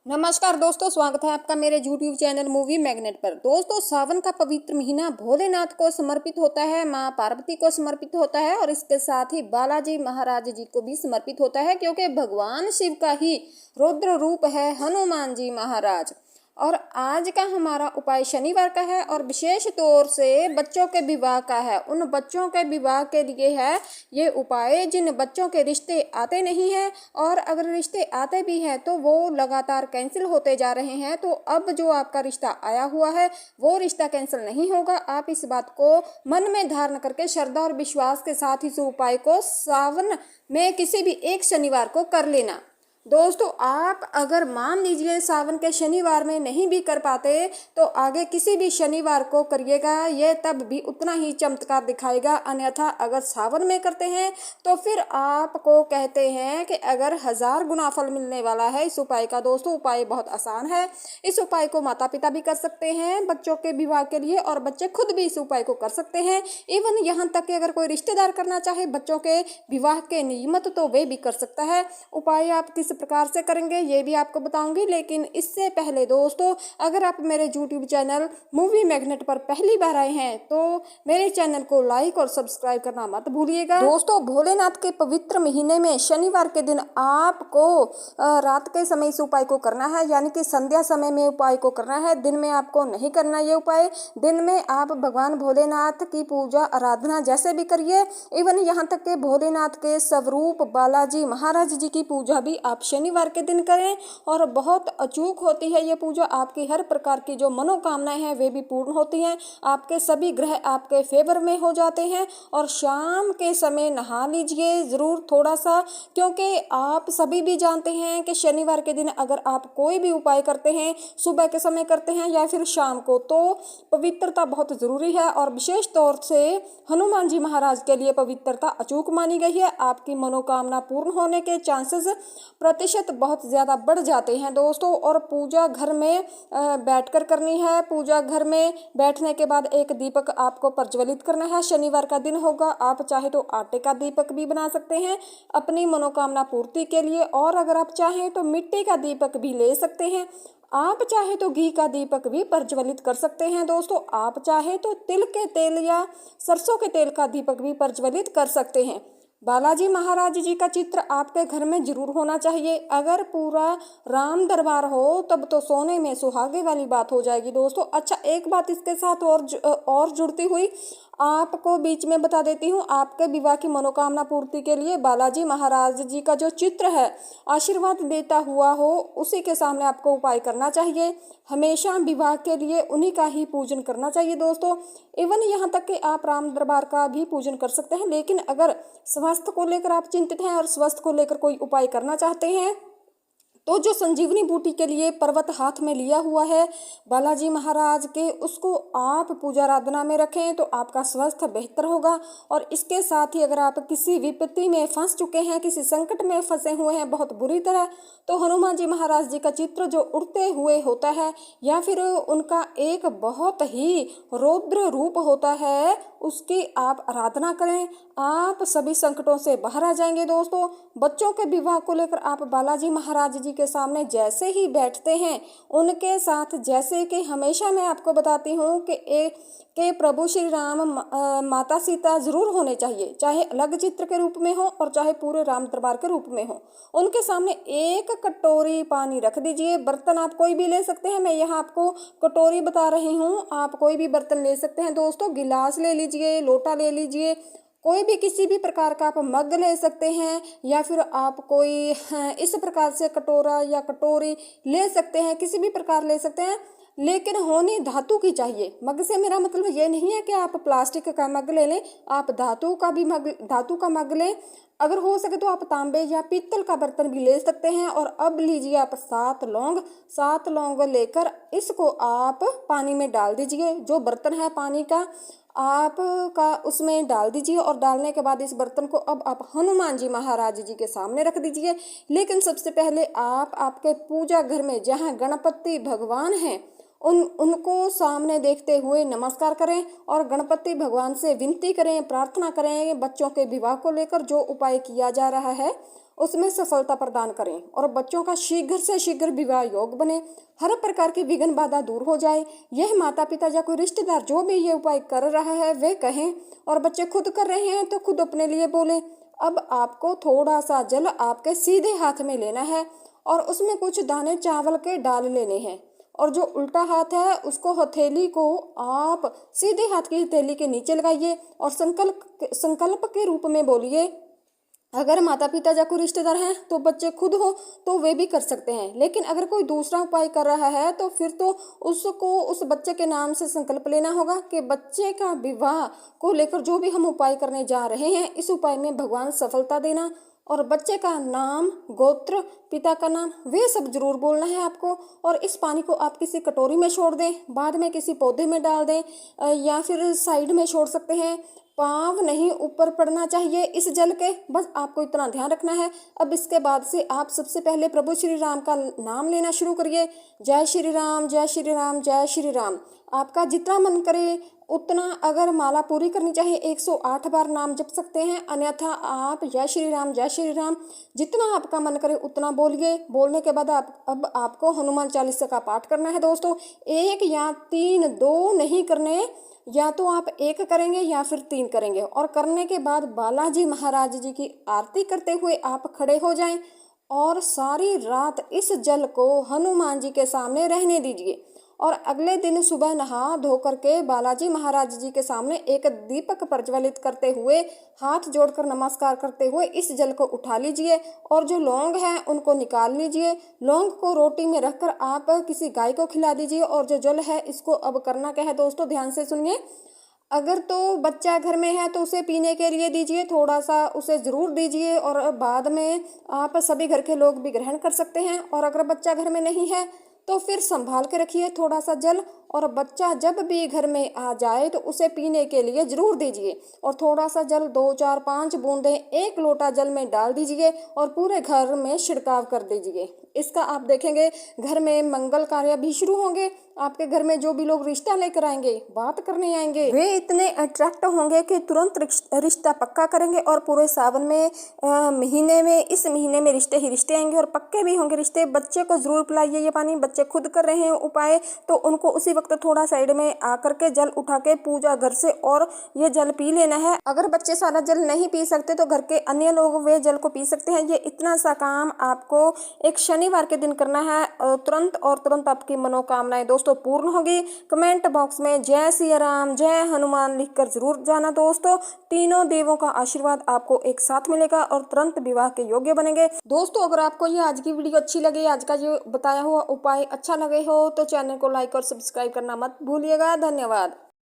नमस्कार दोस्तों, स्वागत है आपका मेरे YouTube चैनल मूवी मैग्नेट पर। दोस्तों, सावन का पवित्र महीना भोलेनाथ को समर्पित होता है, माँ पार्वती को समर्पित होता है और इसके साथ ही बालाजी महाराज जी को भी समर्पित होता है, क्योंकि भगवान शिव का ही रुद्र रूप है हनुमान जी महाराज। और आज का हमारा उपाय शनिवार का है और विशेष तौर से बच्चों के विवाह का है। उन बच्चों के विवाह के लिए है ये उपाय जिन बच्चों के रिश्ते आते नहीं हैं, और अगर रिश्ते आते भी हैं तो वो लगातार कैंसिल होते जा रहे हैं। तो अब जो आपका रिश्ता आया हुआ है वो रिश्ता कैंसिल नहीं होगा। आप इस बात को मन में धारण करके श्रद्धा और विश्वास के साथ इस उपाय को सावन में किसी भी एक शनिवार को कर लेना। दोस्तों, आप अगर मान लीजिए सावन के शनिवार में नहीं भी कर पाते तो आगे किसी भी शनिवार को करिएगा, ये तब भी उतना ही चमत्कार दिखाएगा। अन्यथा अगर सावन में करते हैं तो फिर आपको कहते हैं कि अगर 1000 गुना फल मिलने वाला है इस उपाय का। दोस्तों, उपाय बहुत आसान है। इस उपाय को माता पिता भी कर सकते हैं बच्चों के विवाह के लिए, और बच्चे खुद भी इस उपाय को कर सकते हैं। इवन यहाँ तक कि अगर कोई रिश्तेदार करना चाहे बच्चों के विवाह के नियमित तो वे भी कर सकता है। उपाय आप किस प्रकार से करेंगे ये भी आपको बताऊंगी, लेकिन इससे पहले दोस्तों, अगर आप मेरे YouTube चैनल मूवी मैग्नेट पर पहली बार आए हैं तो मेरे चैनल को लाइक और सब्सक्राइब करना मत भूलिएगा। दोस्तों, भोलेनाथ के पवित्र महीने में शनिवार के दिन आपको रात के समय इस उपाय को करना है, यानी कि संध्या समय में उपाय को करना है। दिन में आपको नहीं करना ये उपाय। दिन में आप भगवान भोलेनाथ की पूजा आराधना जैसे भी करिए। इवन यहाँ तक के भोलेनाथ के स्वरूप बालाजी महाराज जी की पूजा भी आप शनिवार के दिन करें, और बहुत अचूक होती है ये पूजा। आपकी हर प्रकार की जो मनोकामनाएं हैं वे भी पूर्ण होती हैं। आपके सभी ग्रह आपके फेवर में हो जाते हैं। और शाम के समय नहा लीजिए ज़रूर थोड़ा सा, क्योंकि आप सभी भी जानते हैं कि शनिवार के दिन अगर आप कोई भी उपाय करते हैं, सुबह के समय करते हैं या फिर शाम को, तो पवित्रता बहुत ज़रूरी है। और विशेष तौर से हनुमान जी महाराज के लिए पवित्रता अचूक मानी गई है। आपकी मनोकामना पूर्ण होने के चांसेस प्रतिशत बहुत ज़्यादा बढ़ जाते हैं दोस्तों। और पूजा घर में बैठकर करनी है। पूजा घर में बैठने के बाद एक दीपक आपको प्रज्वलित करना है। शनिवार का दिन होगा, आप चाहे तो आटे का दीपक भी बना सकते हैं अपनी मनोकामना पूर्ति के लिए, और अगर आप चाहें तो मिट्टी का दीपक भी ले सकते हैं। आप चाहे तो घी का दीपक भी प्रज्वलित कर सकते हैं दोस्तों। आप चाहे तो तिल के तेल या सरसों के तेल का दीपक भी प्रज्वलित कर सकते हैं। बालाजी महाराज जी का चित्र आपके घर में जरूर होना चाहिए। अगर पूरा राम दरबार हो तब तो सोने में सुहागे वाली बात हो जाएगी दोस्तों। अच्छा, एक बात इसके साथ और जुड़ती हुई आपको बीच में बता देती हूँ। आपके विवाह की मनोकामना पूर्ति के लिए बालाजी महाराज जी का जो चित्र है आशीर्वाद देता हुआ हो, उसी के सामने आपको उपाय करना चाहिए। हमेशा विवाह के लिए उन्हीं का ही पूजन करना चाहिए दोस्तों। इवन यहाँ तक कि आप राम दरबार का भी पूजन कर सकते हैं। लेकिन अगर स्वास्थ्य को लेकर आप चिंतित हैं और स्वास्थ्य को लेकर कोई उपाय करना चाहते हैं तो जो संजीवनी बूटी के लिए पर्वत हाथ में लिया हुआ है बालाजी महाराज के, उसको आप पूजा आराधना में रखें तो आपका स्वास्थ्य बेहतर होगा। और इसके साथ ही अगर आप किसी विपत्ति में फंस चुके हैं, किसी संकट में फंसे हुए हैं बहुत बुरी तरह, तो हनुमान जी महाराज जी का चित्र जो उड़ते हुए होता है या फिर उनका एक बहुत ही रौद्र रूप होता है, उसकी आप आराधना करें। आप सभी संकटों से बाहर आ जाएंगे दोस्तों। बच्चों के विवाह को लेकर आप बालाजी महाराज जी के सामने जैसे ही बैठते हैं, उनके साथ जैसे कि हमेशा मैं आपको बताती हूँ कि प्रभु श्री राम माता सीता जरूर होने चाहिए, चाहे अलग चित्र के रूप में हो और चाहे पूरे राम दरबार के रूप में हो। उनके सामने एक कटोरी पानी रख दीजिए। बर्तन आप कोई भी ले सकते हैं, मैं यहाँ आपको कटोरी बता रही हूँ, आप कोई भी बर्तन ले सकते हैं दोस्तों। गिलास ले लीजिए, लोटा ले लीजिए, कोई भी किसी भी प्रकार का आप मग ले सकते हैं, या फिर आप कोई इस प्रकार से कटोरा या कटोरी ले सकते हैं, किसी भी प्रकार ले सकते हैं, लेकिन होनी धातु की चाहिए। मग से मेरा मतलब ये नहीं है कि आप प्लास्टिक का मग ले लें, आप धातु का मग लें। अगर हो सके तो आप तांबे या पीतल का बर्तन भी ले सकते हैं। और अब लीजिए आप 7 लौंग लेकर इसको आप पानी में डाल दीजिए। जो बर्तन है पानी का आपका उसमें डाल दीजिए, और डालने के बाद इस बर्तन को अब आप हनुमान जी महाराज जी के सामने रख दीजिए। लेकिन सबसे पहले आप आपके पूजा घर में जहाँ गणपति भगवान हैं उनको सामने देखते हुए नमस्कार करें और गणपति भगवान से विनती करें, प्रार्थना करें बच्चों के विवाह को लेकर जो उपाय किया जा रहा है उसमें सफलता प्रदान करें और बच्चों का शीघ्र से शीघ्र विवाह योग बने, हर प्रकार की विघ्न बाधा दूर हो जाए। यह माता पिता या कोई रिश्तेदार जो भी ये उपाय कर रहा है वे कहें, और बच्चे खुद कर रहे हैं तो खुद अपने लिए बोले। अब आपको थोड़ा सा जल आपके सीधे हाथ में लेना है और उसमें कुछ दाने चावल के डाल लेने हैं, और जो उल्टा हाथ है उसको हथेली को आप सीधे हाथ की हथेली के नीचे लगाइए और संकल्प के रूप में बोलिए। अगर माता पिता या कोई रिश्तेदार हैं तो बच्चे खुद हो तो वे भी कर सकते हैं, लेकिन अगर कोई दूसरा उपाय कर रहा है तो फिर तो उसको उस बच्चे के नाम से संकल्प लेना होगा कि बच्चे का विवाह को लेकर जो भी हम उपाय करने जा रहे हैं इस उपाय में भगवान सफलता देना, और बच्चे का नाम, गोत्र, पिता का नाम वे सब जरूर बोलना है आपको। और इस पानी को आप किसी कटोरी में छोड़ दें, बाद में किसी पौधे में डाल दें या फिर साइड में छोड़ सकते हैं। पाँव नहीं ऊपर पड़ना चाहिए इस जल के, बस आपको इतना ध्यान रखना है। अब इसके बाद से आप सबसे पहले प्रभु श्री राम का नाम लेना शुरू करिए। जय श्री राम, जय श्री राम, जय श्री राम। आपका जितना मन करे उतना, अगर माला पूरी करनी चाहिए 108 बार नाम जप सकते हैं, अन्यथा आप जय श्री राम, जय श्री राम जितना आपका मन करे उतना बोलिए। बोलने के बाद अब आपको हनुमान चालीसा का पाठ करना है दोस्तों। 1 या 3, 2 नहीं करने, या तो आप 1 करेंगे या फिर 3 करेंगे। और करने के बाद बालाजी महाराज जी की आरती करते हुए आप खड़े हो जाएं और सारी रात इस जल को हनुमान जी के सामने रहने दीजिए। और अगले दिन सुबह नहा धो करके बालाजी महाराज जी के सामने एक दीपक प्रज्वलित करते हुए हाथ जोड़कर नमस्कार करते हुए इस जल को उठा लीजिए, और जो लौंग हैं उनको निकाल लीजिए। लौंग को रोटी में रखकर आप किसी गाय को खिला दीजिए। और जो जल है इसको अब करना क्या है दोस्तों, ध्यान से सुनिए। अगर तो बच्चा घर में है तो उसे पीने के लिए दीजिए, थोड़ा सा उसे ज़रूर दीजिए, और बाद में आप सभी घर के लोग भी ग्रहण कर सकते हैं। और अगर बच्चा घर में नहीं है तो फिर संभाल के रखिए थोड़ा सा जल, और बच्चा जब भी घर में आ जाए तो उसे पीने के लिए ज़रूर दीजिए। और थोड़ा सा जल 2, 4, 5 बूंदें 1 लोटा जल में डाल दीजिए और पूरे घर में छिड़काव कर दीजिए। इसका आप देखेंगे घर में मंगल कार्य भी शुरू होंगे। आपके घर में जो भी लोग रिश्ता लेकर आएंगे, बात करने आएंगे, वे इतने अट्रैक्ट होंगे कि तुरंत रिश्ता पक्का करेंगे। और पूरे सावन में इस महीने में रिश्ते ही रिश्ते आएंगे और पक्के भी होंगे रिश्ते। बच्चे को जरूर पिलाइए ये पानी। बच्चे खुद कर रहे हैं उपाय तो उनको उसी वक्त थोड़ा साइड में आकर के जल उठा के पूजा घर से और ये जल पी लेना है। अगर बच्चे सारा जल नहीं पी सकते तो घर के अन्य लोग वे जल को पी सकते हैं। ये इतना सा काम आपको एक शनिवार के दिन करना है, तुरंत आपकी मनोकामनाएं दोस्तों पूर्ण होगी। कमेंट बॉक्स में जय सिया राम, जय हनुमान लिखकर जरूर जाना दोस्तों। तीनों देवों का आशीर्वाद आपको एक साथ मिलेगा और तुरंत विवाह के योग्य बनेंगे। दोस्तों अगर आपको ये आज की वीडियो अच्छी लगे, आज का जो बताया हुआ उपाय अच्छा लगे हो तो चैनल को लाइक और सब्सक्राइब करना मत भूलिएगा। धन्यवाद।